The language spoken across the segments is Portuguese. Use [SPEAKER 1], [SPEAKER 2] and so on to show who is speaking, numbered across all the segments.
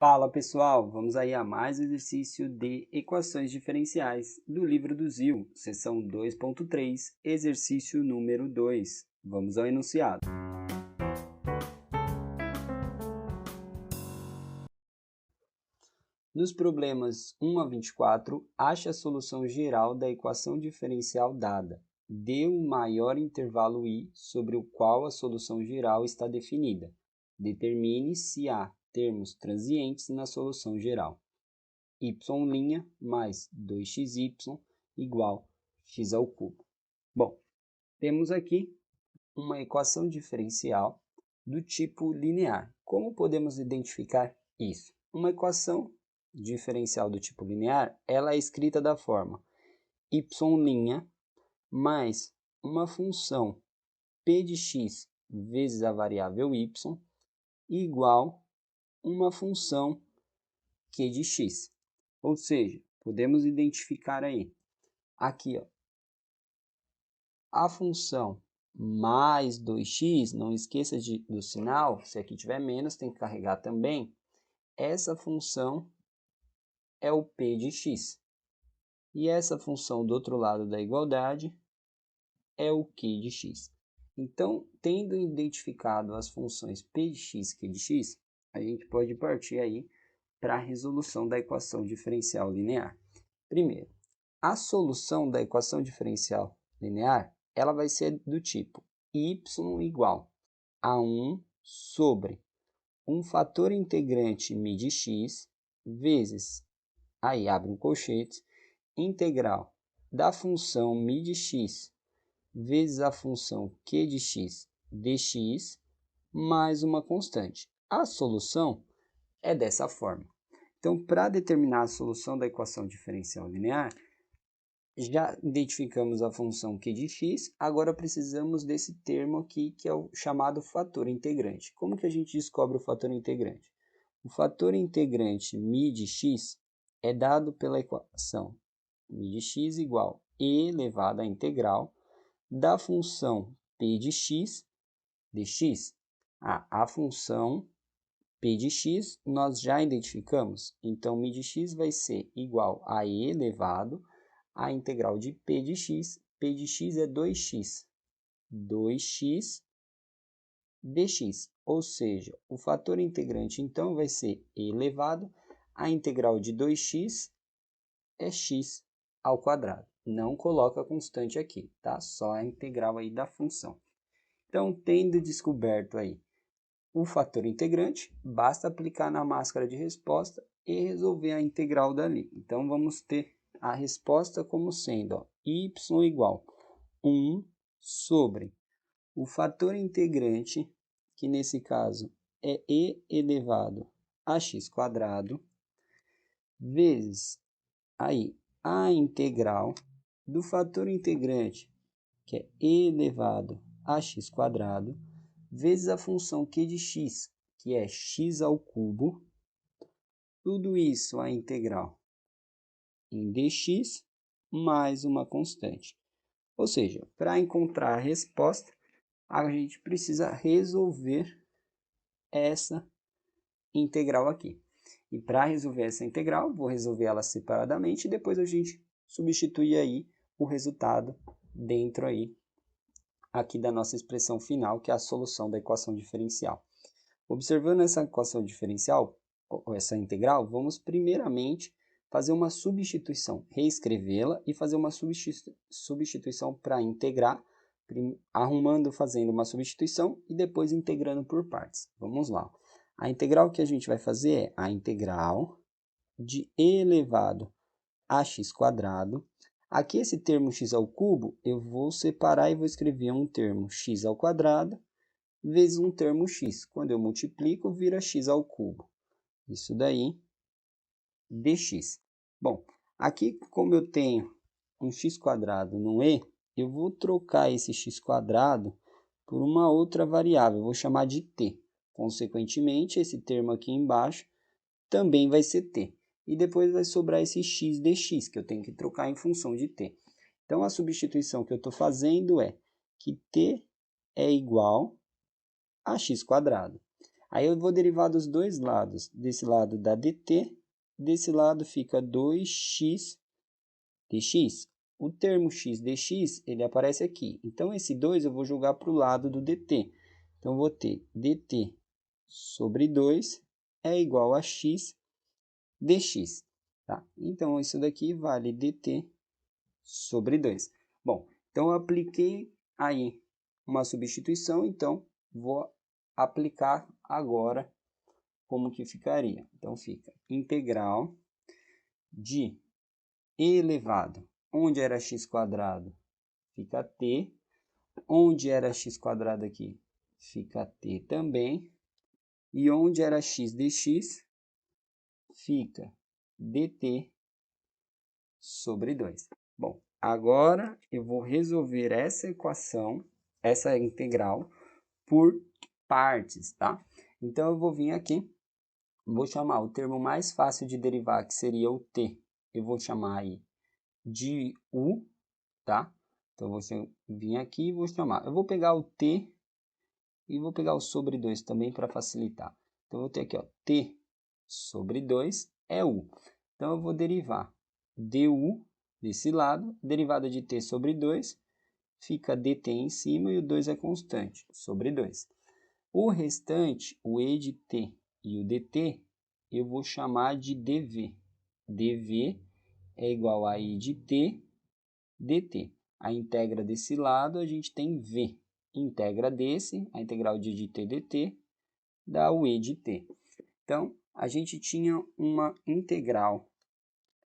[SPEAKER 1] Fala pessoal, vamos aí a mais um exercício de equações diferenciais do livro do ZIL, seção 2.3, exercício número 2. Vamos ao enunciado. Nos problemas 1 a 24, ache a solução geral da equação diferencial dada. Dê o maior intervalo i sobre o qual a solução geral está definida. Determine se há termos transientes na solução geral. Y' mais 2xy igual x ao cubo. Bom, temos aqui uma equação diferencial do tipo linear. Como podemos identificar isso? Uma equação diferencial do tipo linear, ela é escrita da forma y' mais uma função p de x vezes a variável y igual uma função q de x. Ou seja, podemos identificar aí, aqui, ó, a função mais 2x, não esqueça do sinal, se aqui tiver menos, tem que carregar também. Essa função é o p de x. E essa função do outro lado da igualdade é o q de x. Então, tendo identificado as funções p de x e q de x, a gente pode partir aí para a resolução da equação diferencial linear. Primeiro, a solução da equação diferencial linear, ela vai ser do tipo y igual a 1 sobre um fator integrante μ de x vezes, aí abre um colchete, integral da função μ de x vezes a função q de x dx mais uma constante. A solução é dessa forma. Então, para determinar a solução da equação diferencial linear, já identificamos a função q de x, agora precisamos desse termo aqui, que é o chamado fator integrante. Como que a gente descobre o fator integrante? O fator integrante μ de x é dado pela equação μ de x igual e elevado à integral da função p de x dx. A função p de x nós já identificamos, então μ de x vai ser igual a e elevado à integral de p de x é 2x dx, ou seja, o fator integrante então vai ser e elevado à integral de 2x é x ao quadrado. Não coloca constante aqui, tá? Só a integral aí da função. Então, tendo descoberto aí o fator integrante, basta aplicar na máscara de resposta e resolver a integral dali. Então, vamos ter a resposta como sendo, ó, y igual 1 sobre o fator integrante, que nesse caso é e elevado a x quadrado, vezes aí a integral do fator integrante, que é e elevado a x quadrado, vezes a função q de x, que é x ao cubo, tudo isso a integral em dx mais uma constante. Ou seja, para encontrar a resposta, a gente precisa resolver essa integral aqui. E para resolver essa integral, vou resolver ela separadamente e depois a gente substitui aí o resultado dentro aí aqui da nossa expressão final, que é a solução da equação diferencial. Observando essa equação diferencial, ou essa integral, vamos primeiramente fazer uma substituição, reescrevê-la e fazer uma substituição para integrar, fazendo uma substituição e depois integrando por partes. Vamos lá. A integral que a gente vai fazer é a integral de e elevado a x quadrado. Aqui esse termo x ao cubo, eu vou separar e vou escrever um termo x ao quadrado vezes um termo x. Quando eu multiplico, vira x ao cubo. Isso daí, dx. Bom, aqui como eu tenho um x quadrado no e, eu vou trocar esse x quadrado por uma outra variável, eu vou chamar de t. Consequentemente, esse termo aqui embaixo também vai ser t. E depois vai sobrar esse x dx, que eu tenho que trocar em função de t. Então, a substituição que eu estou fazendo é que t é igual a x quadrado. Aí eu vou derivar dos dois lados. Desse lado dá dt, desse lado fica 2x dx. O termo x dx, ele aparece aqui. Então, esse 2 eu vou jogar para o lado do dt. Então, eu vou ter dt sobre 2 é igual a x dx. Tá? Então, isso daqui vale dt sobre 2. Bom, então eu apliquei aí uma substituição, então vou aplicar agora como que ficaria. Então, fica integral de e elevado, onde era x², fica t, onde era x² aqui, fica t também, e onde era x dx, fica dt sobre 2. Bom, agora eu vou resolver essa equação, essa integral, por partes, tá? Então, eu vou vir aqui, vou chamar o termo mais fácil de derivar, que seria o t, eu vou chamar aí de u, tá? Então, eu vou vir aqui e vou chamar. Eu vou pegar o t e vou pegar o sobre 2 também para facilitar. Então, eu vou ter aqui, ó, t sobre 2 é u. Então, eu vou derivar du desse lado, derivada de t sobre 2, fica dt em cima e o 2 é constante, sobre 2. O restante, o e de t e o dt, eu vou chamar de dv. dv é igual a i de t dt. A integra desse lado, a gente tem v. Integra desse, a integral de t dt, dá o e de t. Então, a gente tinha uma integral,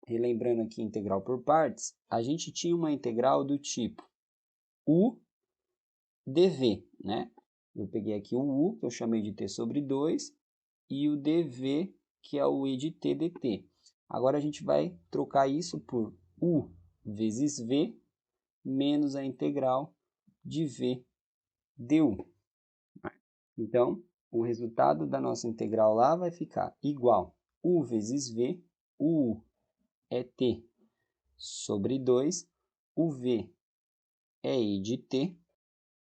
[SPEAKER 1] relembrando aqui integral por partes, a gente tinha uma integral do tipo u dv, né? Eu peguei aqui o u, que eu chamei de t sobre 2, e o dv, que é o e de t dt. Agora, a gente vai trocar isso por u vezes v, menos a integral de v du. Então, o resultado da nossa integral lá vai ficar igual u vezes v, o u é t sobre 2, o v é i de t,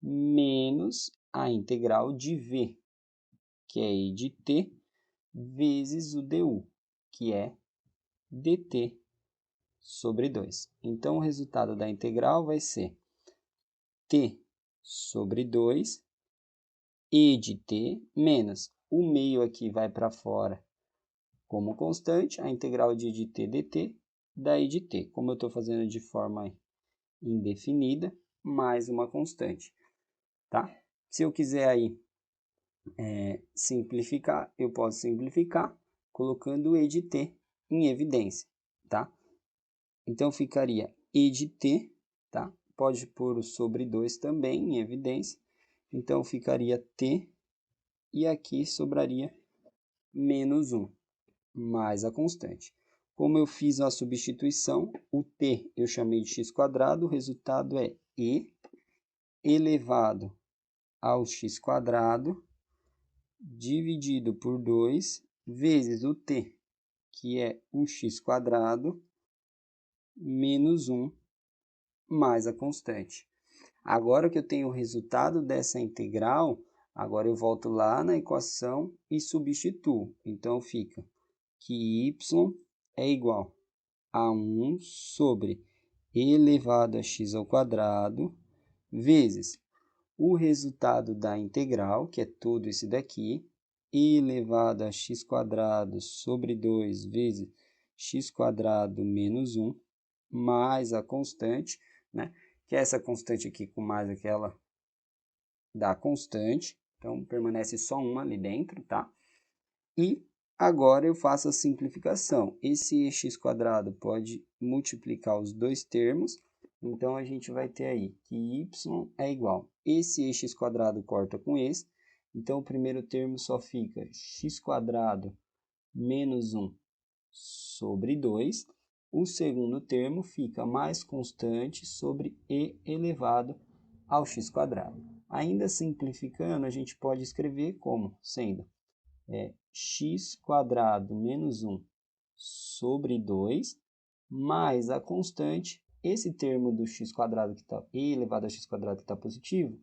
[SPEAKER 1] menos a integral de v, que é i de t, vezes o du, que é dt sobre 2. Então, o resultado da integral vai ser t sobre 2, e de t, menos o meio aqui vai para fora como constante, a integral de t dt, daí de t. Como eu estou fazendo de forma indefinida, mais uma constante. Tá? Se eu quiser aí simplificar, eu posso simplificar colocando o e de t em evidência. Tá? Então, ficaria e de t, tá? Pode pôr o sobre 2 também em evidência. Então, ficaria t e aqui sobraria menos 1, mais a constante. Como eu fiz a substituição, o t eu chamei de x², o resultado é e elevado ao x² dividido por 2 vezes o t, que é o x², menos 1, mais a constante. Agora que eu tenho o resultado dessa integral, agora eu volto lá na equação e substituo. Então, fica que y é igual a 1 sobre e elevado a x² vezes o resultado da integral, que é tudo isso daqui, e elevado a x² sobre 2 vezes x² menos 1, mais a constante, né? Que é essa constante aqui com mais aquela da constante. Então, permanece só uma ali dentro, tá? E agora eu faço a simplificação. Esse x² pode multiplicar os dois termos. Então, a gente vai ter aí que y é igual. Esse x² corta com esse. Então, o primeiro termo só fica x² menos 1 sobre 2. O segundo termo fica mais constante sobre e elevado ao x². Ainda simplificando, a gente pode escrever como sendo x² menos 1 sobre 2, mais a constante, esse termo do x² que está e elevado ao x² que está positivo,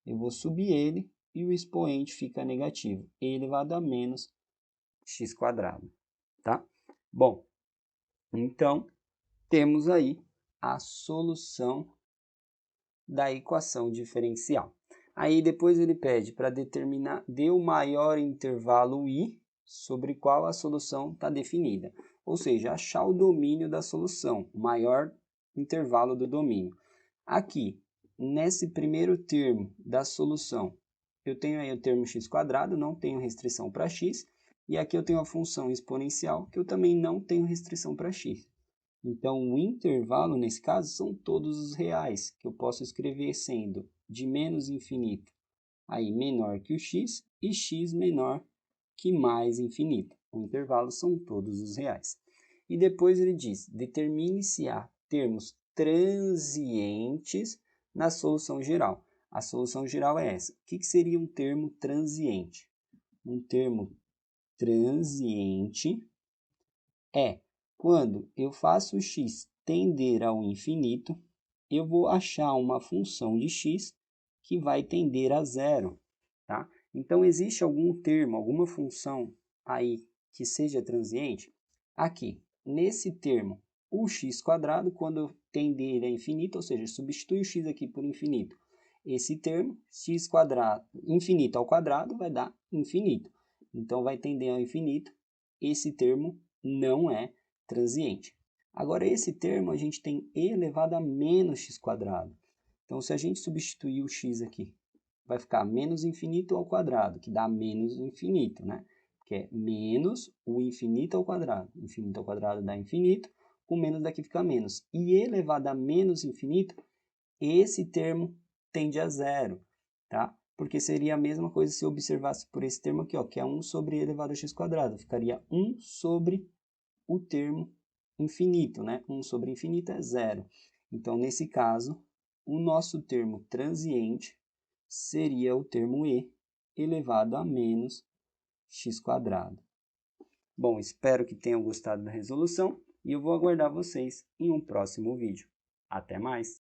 [SPEAKER 1] eu vou subir ele e o expoente fica negativo, e elevado a menos x², tá? Bom, então, temos aí a solução da equação diferencial. Aí depois ele pede para determinar o maior intervalo i sobre qual a solução está definida. Ou seja, achar o domínio da solução, o maior intervalo do domínio. Aqui, nesse primeiro termo da solução, eu tenho aí o termo x², não tenho restrição para x, e aqui eu tenho a função exponencial, que eu também não tenho restrição para x. Então, o intervalo, nesse caso, são todos os reais, que eu posso escrever sendo de menos infinito, aí menor que o x, e x menor que mais infinito. O intervalo são todos os reais. E depois ele diz, determine se há termos transientes na solução geral. A solução geral é essa. O que seria um termo transiente? Um termo transiente é quando eu faço x tender ao infinito, eu vou achar uma função de x que vai tender a zero, tá? Então, existe algum termo, alguma função aí que seja transiente? Aqui, nesse termo, o x², quando eu tender a infinito, ou seja, substitui o x aqui por infinito, esse termo, x², infinito ao quadrado, vai dar infinito. Então, vai tender ao infinito, esse termo não é transiente. Agora, esse termo a gente tem e elevado a menos x². Então, se a gente substituir o x aqui, vai ficar menos infinito ao quadrado, que dá menos infinito, né? Que é menos o infinito ao quadrado. Infinito ao quadrado dá infinito, com menos daqui fica menos. E elevado a menos infinito, esse termo tende a zero, tá? Porque seria a mesma coisa se eu observasse por esse termo aqui, ó, que é 1 sobre e elevado a x². Ficaria 1 sobre o termo infinito, né? 1 sobre infinito é zero. Então, nesse caso, o nosso termo transiente seria o termo e elevado a menos x². Bom, espero que tenham gostado da resolução e eu vou aguardar vocês em um próximo vídeo. Até mais!